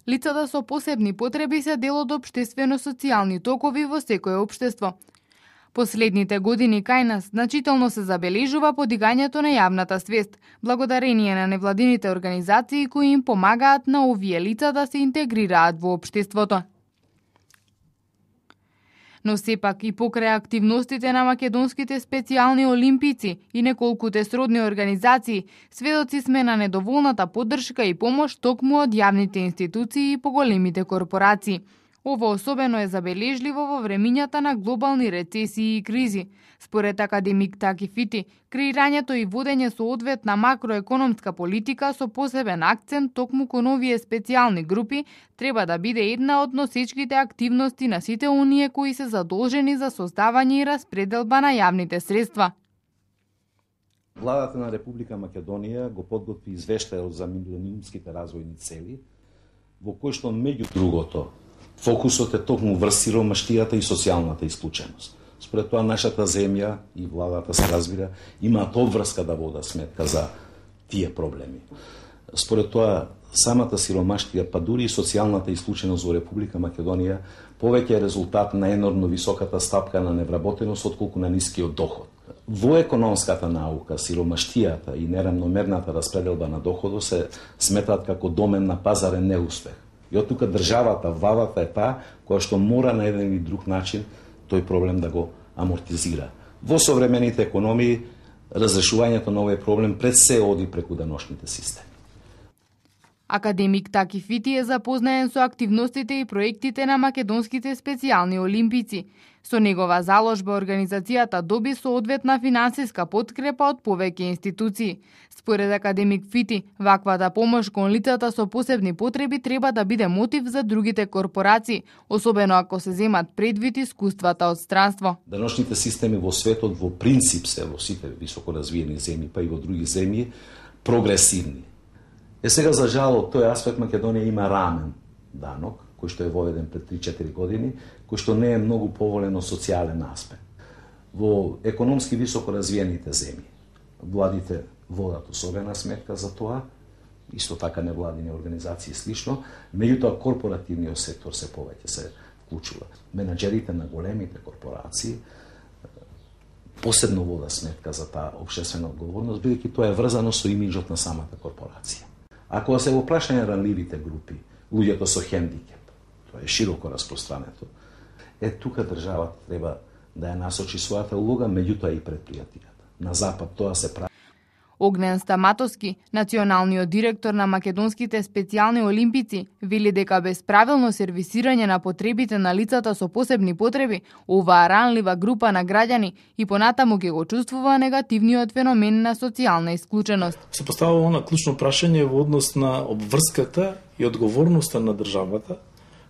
Лицата со посебни потреби се дел од општествено-социјални токови во секое општество. Последните години кај нас значително се забележува подигањето на јавната свест, благодарение на невладините организации кои им помагаат на овие лица да се интегрираат во општеството. Но сепак и покрај активностите на македонските специјални олимпици и неколкуте сродни организации, сведоци сме на недоволната поддршка и помош токму од јавните институции и поголемите корпорации. Ова особено е забележливо во времињата на глобални рецесии и кризи. Според академик Таки Фити, креирањето и водење соодветна макроекономска политика со посебен акцент токму кон овие специјални групи треба да биде една од носечките активности на сите оние кои се задолжени за создавање и распределба на јавните средства. Владата на Република Македонија го подготви извештајот за милениумските развојни цели, во кој што меѓу другото фокусот е токму врз сиромаштијата и социјалната исклученост. Според тоа нашата земја и владата се разбира имаат обврска да водат сметка за тие проблеми. Според тоа самата сиромаштија, па дури и социјалната исклученост во Република Македонија повеќе е резултат на енормно високата стапка на невработеност отколку на нискиот доход. Во економската наука сиромаштијата и неравномерната распределба на доходот се сметаат како домен на пазарен неуспех. И од тука државата, владата е таа која што мора на еден или друг начин тој проблем да го амортизира. Во современите економии, разрешувањето на овој проблем пред се оди преку деношните системи. Академик Таки Фити е запознаен со активностите и проектите на македонските специјални олимпици. Со негова заложба организацијата доби соодветна финансиска подкрепа од повеќе институции. Според академик Фити, ваквата помош кон лицата со посебни потреби треба да биде мотив за другите корпорации, особено ако се земат предвид искуствата од странство. Деношните системи во светот во принцип се во сите високо развиени земји, па и во други земји, прогресивни. Сега, за жал, од тој аспект Македонија има рамен данок, кој што е воведен пред 3-4 години, кој што не е многу поволен од социјален аспект. Во економски високо развиените земји, владите водат особена сметка за тоа, исто така невладини организации и слично, меѓутоа корпоративниот сектор се повеќе се вклучува. Менаџерите на големите корпорации посебно водат сметка за таа општествена одговорност, бидејќи тоа е врзано со имиџот на самата корпорација. Ако се во прашање ранливите групи, луѓето со хендикеп, тоа е широко распространето, тука државата треба да ја насочи својата улога, меѓутоа и предпријатијата. На запад тоа се прави. Огнен Стаматовски, националниот директор на македонските специјални олимпици, вели дека без правилно сервисирање на потребите на лицата со посебни потреби, оваа ранлива група на граѓани и понатаму ќе го чувствува негативниот феномен на социјална исклученост. Се поставува она клучно прашање во однос на обврската и одговорноста на државата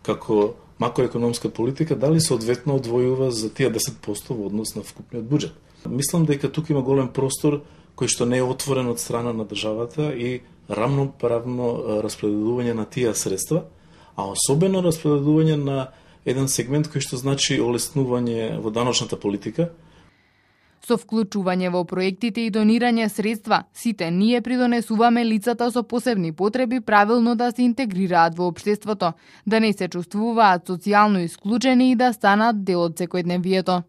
како макроекономска политика, дали соодветно одвојува за тие 10% во однос на вкупниот буџет. Мислам дека тука има голем простор кој што не е отворен од страна на државата и рамноправно распределување на тие средства, а особено распределување на еден сегмент кој што значи олеснување во даночната политика. Со вклучување во проектите и донирање средства, сите ние придонесуваме лицата со посебни потреби правилно да се интегрираат во општеството, да не се чувствуваат социјално исклучени и да станат дел од секојдневието.